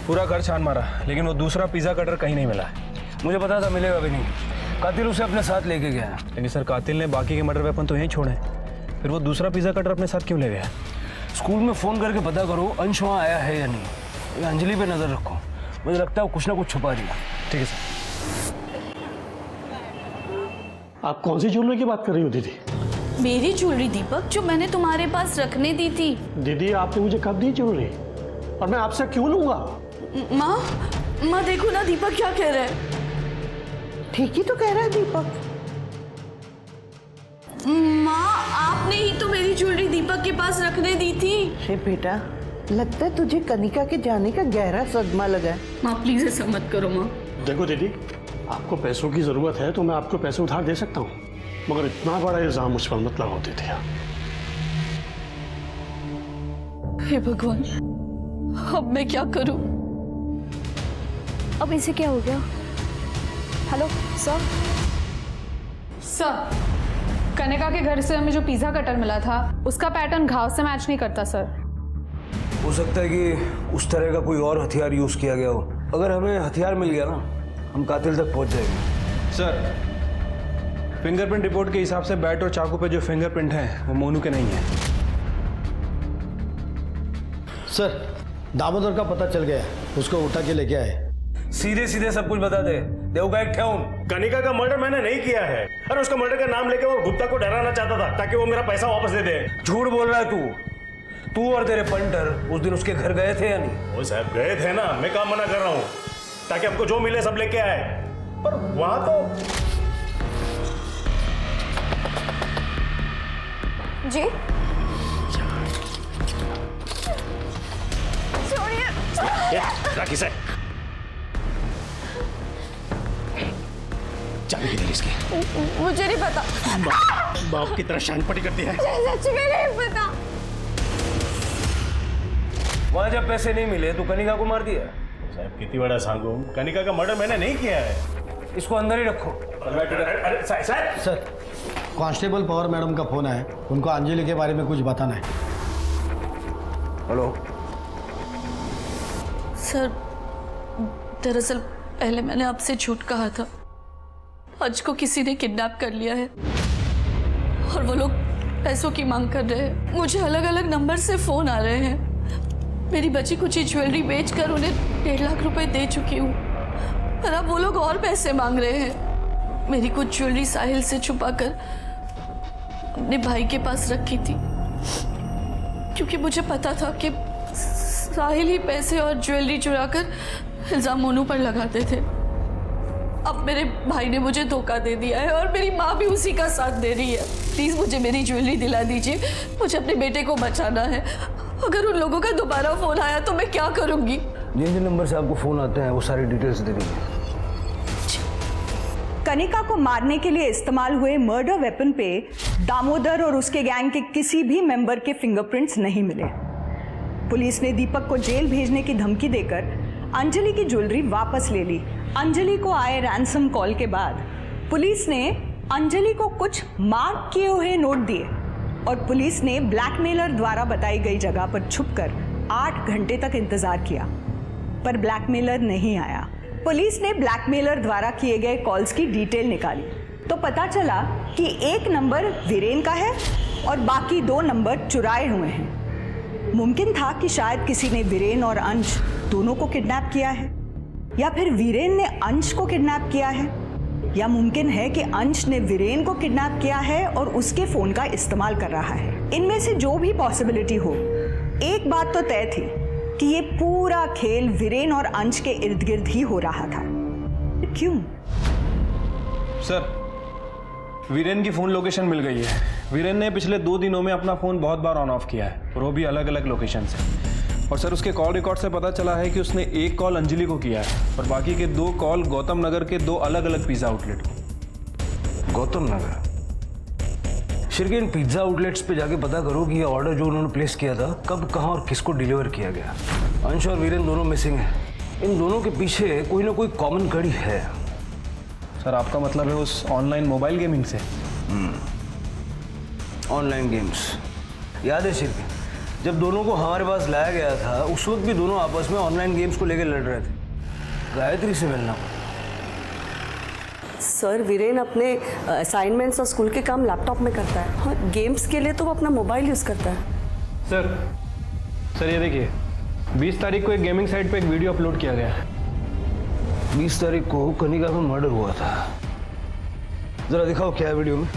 [SPEAKER 12] पूरा घर छान मारा, लेकिन वो दूसरा पिज़्ज़ा कटर कहीं नहीं मिला है।
[SPEAKER 3] मुझे पता था मिलेगा भी नहीं। कातिल उसे अपने साथ लेके गया है।
[SPEAKER 12] लेकिन सर, कातिल ने बाकी के मर्डर वेपन तो यहीं छोड़े, फिर वो दूसरा पिज़्ज़ा कटर अपने साथ क्यों ले गया?
[SPEAKER 3] स्कूल में फ़ोन करके पता करो अंश वहाँ आया है या नहीं। ये अंजलि पे नज़र रखो, मुझे लगता है वो कुछ ना कुछ छुपा दिया।
[SPEAKER 12] ठीक है सर।
[SPEAKER 14] आप कौन सी ज्वेलरी की बात कर रही हो दीदी?
[SPEAKER 4] मेरी ज्वेलरी दीपक, जो मैंने तुम्हारे पास रखने दी थी।
[SPEAKER 14] दीदी, आपने मुझे कब दी ज्वेलरी, और मैं आपसे क्यों लूंगा?
[SPEAKER 4] माँ देखो ना, दीपक क्या कह रहा है।
[SPEAKER 13] ठीक ही तो कह रहा है दीपक।
[SPEAKER 4] माँ, आपने ही तो मेरी ज्वेलरी दीपक के पास रखने दी थी।
[SPEAKER 13] अरे बेटा, लगता है तुझे कनिका के जाने का गहरा सदमा लगा है।
[SPEAKER 4] माँ प्लीज ऐसा मत करो। माँ
[SPEAKER 14] देखो दीदी, आपको पैसों की जरूरत है तो मैं आपको पैसे उधार दे सकता हूँ, मगर इतना बड़ा इल्जाम मुझ पर मत लगाओ दीदी।
[SPEAKER 4] हे भगवान, अब मैं क्या करूं?
[SPEAKER 8] अब इसे क्या हो गया? Hello sir.
[SPEAKER 11] सर, कनिका के घर से हमें जो पिज़्ज़ा कटर मिला था उसका पैटर्न घाव से मैच नहीं करता सर।
[SPEAKER 3] हो सकता है कि उस तरह का कोई और हथियार यूज़ किया गया हो। अगर हमें हथियार मिल गया ना, हम कातिल तक पहुंच जाएंगे।
[SPEAKER 12] सर, फिंगरप्रिंट रिपोर्ट के हिसाब से बैट और चाकू पे जो फिंगरप्रिंट हैं वो मोनू के नहीं है।
[SPEAKER 15] सर, दामोदर का पता चल गया है, उसको उठा के लेके आए।
[SPEAKER 3] सीधे सीधे सब कुछ बता दे, देव का एक ठेऊन।
[SPEAKER 9] कनिका का मर्डर मैंने नहीं किया है। अरे उसका मर्डर का नाम लेके वो गुप्ता को डराना चाहता था ताकि वो मेरा पैसा वापस दे दे।
[SPEAKER 3] झूठ बोल रहा है तू और तेरे पंटर उस दिन उसके घर गए थे या नहीं?
[SPEAKER 9] वो साहब गए थे ना, मैं काम मना कर रहा हूँ ताकि हमको जो मिले सब लेके आए, पर वहां तो
[SPEAKER 8] जी
[SPEAKER 9] राखी से चाबी किधर इसकी?
[SPEAKER 8] मुझे नहीं पता।
[SPEAKER 9] बाप की तरह शानपटी करती है।
[SPEAKER 8] सच में नहीं पता।
[SPEAKER 3] वहां जब पैसे नहीं मिले तो कनिका को मार दिया।
[SPEAKER 9] साहब कितनी बड़ा सांगू, कनिका का मर्डर मैंने नहीं किया है।
[SPEAKER 3] इसको अंदर ही रखो।
[SPEAKER 9] अरे
[SPEAKER 14] सर, कांस्टेबल पवार मैडम का फोन है, उनको अंजलि के बारे में कुछ बताना है।
[SPEAKER 3] हेलो
[SPEAKER 4] सर, दरअसल पहले मैंने आपसे झूठ कहा था। अंश को किसी ने किडनैप कर लिया है और वो लोग पैसों की मांग कर रहे हैं। मुझे अलग अलग नंबर से फोन आ रहे हैं। मेरी बची कुछ ज्वेलरी बेचकर उन्हें 1.5 लाख रुपए दे चुकी हूँ, पर अब वो लोग और पैसे मांग रहे हैं। मेरी कुछ ज्वेलरी साहिल से छुपाकर अपने भाई के पास रखी थी, क्योंकि मुझे पता था कि साहिल ही पैसे और ज्वेलरी चुराकर इल्जाम मोनू पर लगाते थे। अब मेरे भाई ने मुझे धोखा दे दिया है और मेरी माँ भी उसी का साथ दे रही है। प्लीज मुझे मेरी ज्वेलरी दिला दीजिए, मुझे अपने बेटे को बचाना है। अगर उन लोगों का दोबारा फोन आया तो मैं क्या करूंगी?
[SPEAKER 3] जिन नंबर से आपको फोन आते हैं वो सारी डिटेल्स दे दीजिए।
[SPEAKER 7] कनिका को मारने के लिए इस्तेमाल हुए मर्डर वेपन पे दामोदर और उसके गैंग के किसी भी मेंबर के फिंगरप्रिंट्स नहीं मिले। पुलिस ने दीपक को जेल भेजने की धमकी देकर अंजलि की ज्वेलरी वापस ले ली। अंजलि को आए रैंसम कॉल के बाद पुलिस ने अंजलि को कुछ मार्क किए हुए नोट दिए और पुलिस ने ब्लैकमेलर द्वारा बताई गई जगह पर छुपकर 8 घंटे तक इंतजार किया, पर ब्लैकमेलर नहीं आया। पुलिस ने ब्लैकमेलर द्वारा किए गए कॉल्स की डिटेल निकाली तो पता चला कि एक नंबर वीरेन का है और बाकी 2 नंबर चुराए हुए हैं। मुमकिन था कि शायद किसी ने वीरेन और अंश दोनों को किडनैप किया है, या फिर वीरेन ने अंश को किडनैप किया है, या मुमकिन है कि अंश ने वीरेन को किडनैप किया है और उसके फोन का इस्तेमाल कर रहा है। इनमें से जो भी पॉसिबिलिटी हो, एक बात तो तय थी कि ये पूरा खेल वीरेन और अंश के इर्द गिर्द ही हो रहा था। क्यों?
[SPEAKER 12] सर, वीरेन की फ़ोन लोकेशन मिल गई है। वीरेन ने पिछले 2 दिनों में अपना फ़ोन बहुत बार ऑन ऑफ किया है और वो भी अलग अलग लोकेशन से। और सर, उसके कॉल रिकॉर्ड से पता चला है कि उसने 1 कॉल अंजलि को किया है और बाकी के 2 कॉल गौतम नगर के 2 अलग अलग पिज़्ज़ा आउटलेट को।
[SPEAKER 3] गौतम नगर? शिरकिन पिज्ज़ा आउटलेट्स पे जाके पता करो कि ये ऑर्डर जो उन्होंने प्लेस किया था कब, कहाँ और किसको डिलीवर किया गया। अंश और वीरेन दोनों मिसिंग हैं। इन दोनों के पीछे कोई ना कोई कॉमन कड़ी है।
[SPEAKER 12] सर, आपका मतलब है उस ऑनलाइन मोबाइल गेमिंग से?
[SPEAKER 3] Online games. याद है शिरकिन, जब दोनों को हमारे पास लाया गया था उस वक्त भी दोनों आपस में ऑनलाइन गेम्स को लेकर लड़ रहे थे। गायत्री से मिलना पड़ा।
[SPEAKER 5] सर, वीरेन अपने असाइनमेंट्स और स्कूल के काम लैपटॉप में करता है और गेम्स के लिए तो वो अपना मोबाइल यूज़ करता है।
[SPEAKER 12] सर ये देखिए, 20 तारीख को एक गेमिंग साइट पे एक वीडियो अपलोड किया गया है।
[SPEAKER 3] 20 तारीख को कनिका का मर्डर हुआ था। जरा दिखाओ क्या है वीडियो में।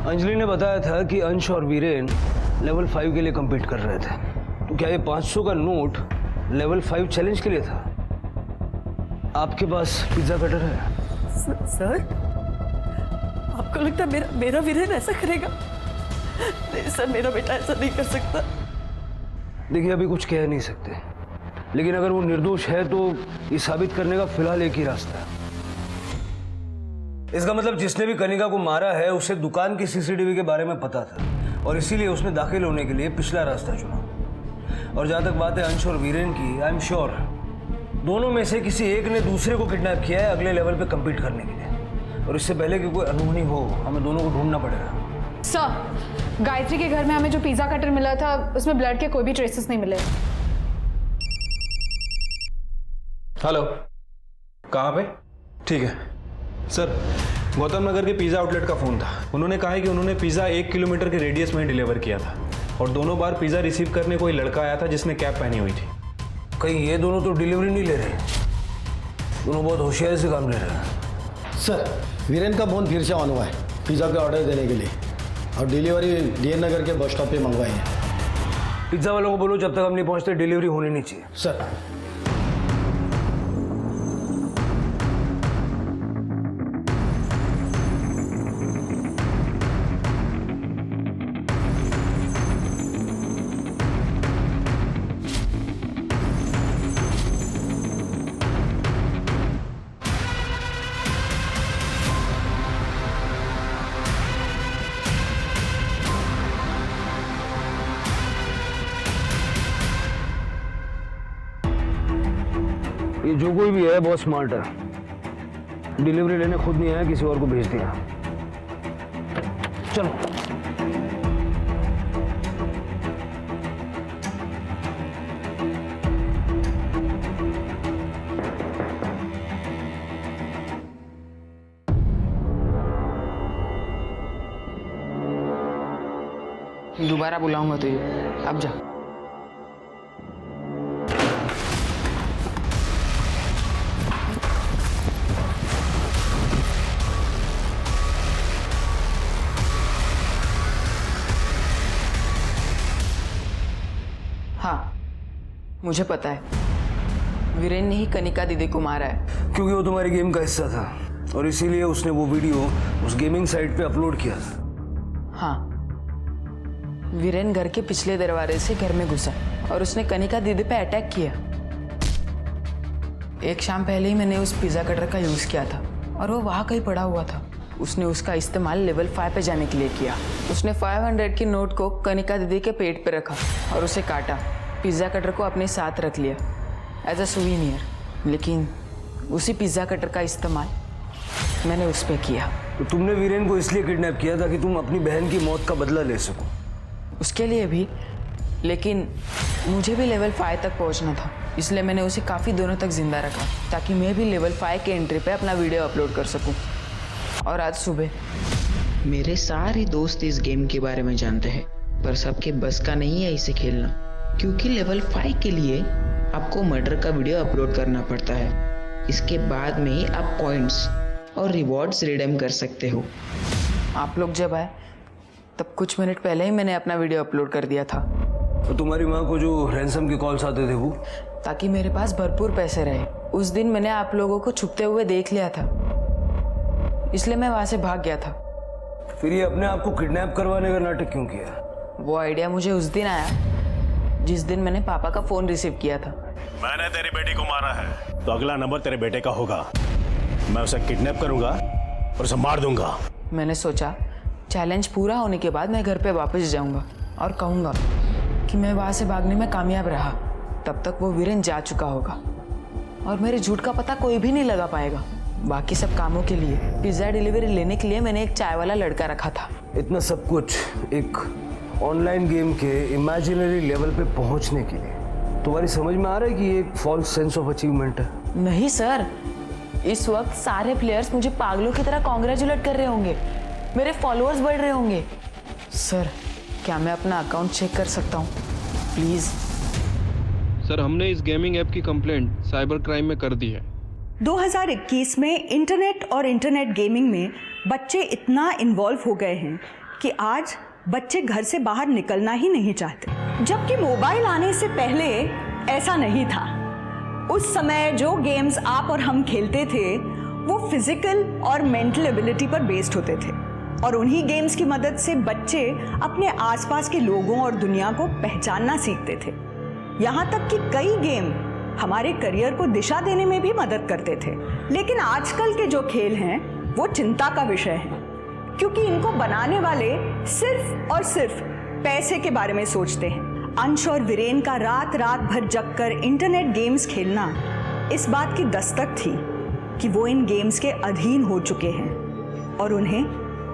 [SPEAKER 3] अंजलि ने बताया था कि अंश और वीरेन लेवल 5 के लिए compete कर रहे थे। तो क्या ये 500 का नोट लेवल 5 चैलेंज के लिए था? आपके पास पिज्जा कटर है?
[SPEAKER 5] सर, आपको लगता है मेरा वीरेन ऐसा करेगा? नहीं सर, मेरा बेटा ऐसा नहीं कर सकता।
[SPEAKER 3] देखिए, अभी कुछ कह नहीं सकते, लेकिन अगर वो निर्दोष है तो ये साबित करने का फिलहाल एक ही रास्ता है। इसका मतलब जिसने भी कनिका को मारा है उसे दुकान की सीसीटीवी के बारे में पता था और इसीलिए उसने दाखिल होने के लिए पिछला रास्ता चुना। और जहाँ तक बात है अंश और वीरेन की, आई एम श्योर दोनों में से किसी एक ने दूसरे को किडनैप किया है अगले लेवल पे कम्पीट करने के लिए। और इससे पहले कि कोई अनहोनी हो, हमें दोनों को ढूंढना पड़ेगा।
[SPEAKER 11] सर, गायत्री के घर में हमें जो पिज्जा कटर मिला था उसमें ब्लड के कोई भी ट्रेसेस नहीं मिले।
[SPEAKER 12] हेलो, कहाँ पे? ठीक है सर, गौतम नगर के पिज़्ज़ा आउटलेट का फ़ोन था। उन्होंने कहा है कि उन्होंने पिज़्ज़ा 1 किलोमीटर के रेडियस में डिलीवर किया था और दोनों बार पिज़्ज़ा रिसीव करने कोई लड़का आया था जिसने कैप पहनी हुई थी।
[SPEAKER 3] कहीं ये दोनों तो डिलीवरी नहीं ले रहे? दोनों बहुत होशियारी से काम ले रहे हैं।
[SPEAKER 15] सर, वीरेन का फोन फिर से ऑन हुआ है पिज़्ज़ा का ऑर्डर देने के लिए, और डिलीवरी डीएन नगर के बस स्टॉप पे मंगवाई है।
[SPEAKER 3] पिज़्ज़ा वालों को बोलो जब तक हम नहीं पहुंचते डिलीवरी होनी नहीं चाहिए।
[SPEAKER 15] सर।
[SPEAKER 3] ये जो कोई भी है बहुत स्मार्ट है। डिलीवरी लेने खुद नहीं आया, किसी और को भेज दिया। चलो।
[SPEAKER 2] दोबारा बुलाऊंगा तो ये, अब जा। हाँ, मुझे पता है वीरेन ने ही कनिका दीदी को मारा है।
[SPEAKER 3] क्योंकि वो तुम्हारी गेम का हिस्सा था और इसीलिए उसने वो वीडियो उस गेमिंग साइट पे अपलोड किया था।
[SPEAKER 2] हाँ, वीरेन घर के पिछले दरवाजे से घर में घुसा और उसने कनिका दीदी पे अटैक किया। एक शाम पहले ही मैंने उस पिज़्ज़ा कटर का यूज़ किया था और वो वहाँ कहीं पड़ा हुआ था। उसने उसका इस्तेमाल लेवल 5 पे जाने के लिए किया। उसने 500 की नोट को कनिका दीदी के पेट पे रखा और उसे काटा। पिज़्ज़ा कटर को अपने साथ रख लिया एज अ सुवीनियर। लेकिन उसी पिज़्ज़ा कटर का इस्तेमाल मैंने उस पर किया।
[SPEAKER 3] तो तुमने वीरेन को इसलिए किडनैप किया ताकि तुम अपनी बहन की मौत का बदला ले सको?
[SPEAKER 2] उसके लिए भी, लेकिन मुझे भी लेवल 5 तक पहुंचना था, इसलिए मैंने उसे काफ़ी दिनों तक जिंदा रखा ताकि मैं भी लेवल 5 के एंट्री पे अपना वीडियो अपलोड कर सकूं। और आज सुबह
[SPEAKER 16] मेरे सारे दोस्त इस गेम के बारे में जानते हैं, पर सबके बस का नहीं है इसे खेलना, क्योंकि लेवल 5 के लिए आपको मर्डर का वीडियो अपलोड करना पड़ता है। इसके बाद में ही आप पॉइंट्स और रिवॉर्ड्स रिडीम कर सकते हो।
[SPEAKER 2] आप लोग जब आए तब कुछ मिनट पहले ही मैंने अपना वीडियो अपलोड कर दिया था।
[SPEAKER 3] तो तुम्हारी माँ को जो रैंसम के कॉल्स आते थे वो?
[SPEAKER 2] ताकि मेरे पास भरपूर पैसे रहे। उस दिन मैंने आप लोगों को छुपते हुए देख लिया था, इसलिए मैं वहां से भाग गया था।
[SPEAKER 3] फिर ये अपने आप को किडनैप करवाने का नाटक क्यों किया?
[SPEAKER 2] वो आइडिया मुझे उस दिन आया जिस दिन मैंने पापा का फोन रिसीव किया था।
[SPEAKER 9] मैंने तेरी बेटी को मारा है तो अगला नंबर तेरे बेटे का होगा। मैं उसे किडनैप करूंगा और उसे मार दूंगा।
[SPEAKER 2] मैंने सोचा चैलेंज पूरा होने के बाद मैं घर पे वापस जाऊंगा और कहूंगा कि मैं वहां से भागने में कामयाब रहा। तब तक वो वीरेन जा चुका होगा और मेरे झूठ का पता कोई भी नहीं लगा पाएगा। बाकी सब कामों के लिए, पिज्ज़ा डिलीवरी लेने के लिए मैंने एक चाय वाला लड़का रखा था।
[SPEAKER 3] इतना सब कुछ एक ऑनलाइन गेम के इमेजिनरी लेवल पे पहुंचने के लिए? तुम्हारी समझ में आ रहा है कि ये एक फॉल्स सेंस ऑफ अचीवमेंट है?
[SPEAKER 2] नहीं सर, इस वक्त सारे प्लेयर्स मुझे पागलों की तरह कॉन्ग्रेचुलेट कर रहे होंगे, मेरे फॉलोअर्स बढ़ रहे होंगे। सर, क्या मैं अपना अकाउंट चेक कर सकता हूँ प्लीज?
[SPEAKER 17] सर, हमने इस गेमिंग ऐप की कंप्लेंट साइबर क्राइम में कर दी है।
[SPEAKER 7] 2021 में इंटरनेट और इंटरनेट गेमिंग में बच्चे इतना इन्वॉल्व हो गए हैं कि आज बच्चे घर से बाहर निकलना ही नहीं चाहते। जबकि मोबाइल आने से पहले ऐसा नहीं था। उस समय जो गेम्स आप और हम खेलते थे वो फिजिकल और मेंटल एबिलिटी पर बेस्ड होते थे और उन्हीं गेम्स की मदद से बच्चे अपने आसपास के लोगों और दुनिया को पहचानना सीखते थे। यहाँ तक कि कई गेम हमारे करियर को दिशा देने में भी मदद करते थे। लेकिन आजकल के जो खेल हैं वो चिंता का विषय है, क्योंकि इनको बनाने वाले सिर्फ और सिर्फ पैसे के बारे में सोचते हैं। अंश और वीरेन का रात रात भर जगकर इंटरनेट गेम्स खेलना इस बात की दस्तक थी कि वो इन गेम्स के अधीन हो चुके हैं और उन्हें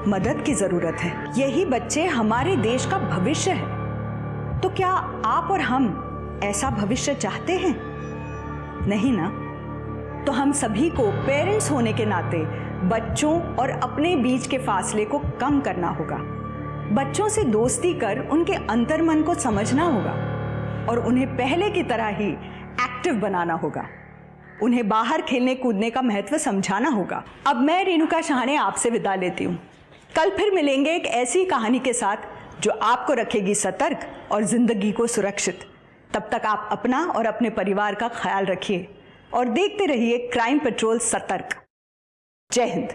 [SPEAKER 7] मदद की जरूरत है। यही बच्चे हमारे देश का भविष्य है। तो क्या आप और हम ऐसा भविष्य चाहते हैं? नहीं ना? तो हम सभी को पेरेंट्स होने के नाते बच्चों और अपने बीच के फासले को कम करना होगा। बच्चों से दोस्ती कर उनके अंतर्मन को समझना होगा और उन्हें पहले की तरह ही एक्टिव बनाना होगा। उन्हें बाहर खेलने कूदने का महत्व समझाना होगा। अब मैं रेणुका शाहने आपसे विदा लेती हूँ। कल फिर मिलेंगे एक ऐसी कहानी के साथ जो आपको रखेगी सतर्क और जिंदगी को सुरक्षित। तब तक आप अपना और अपने परिवार का ख्याल रखिए और देखते रहिए क्राइम पेट्रोल सतर्क। जय हिंद।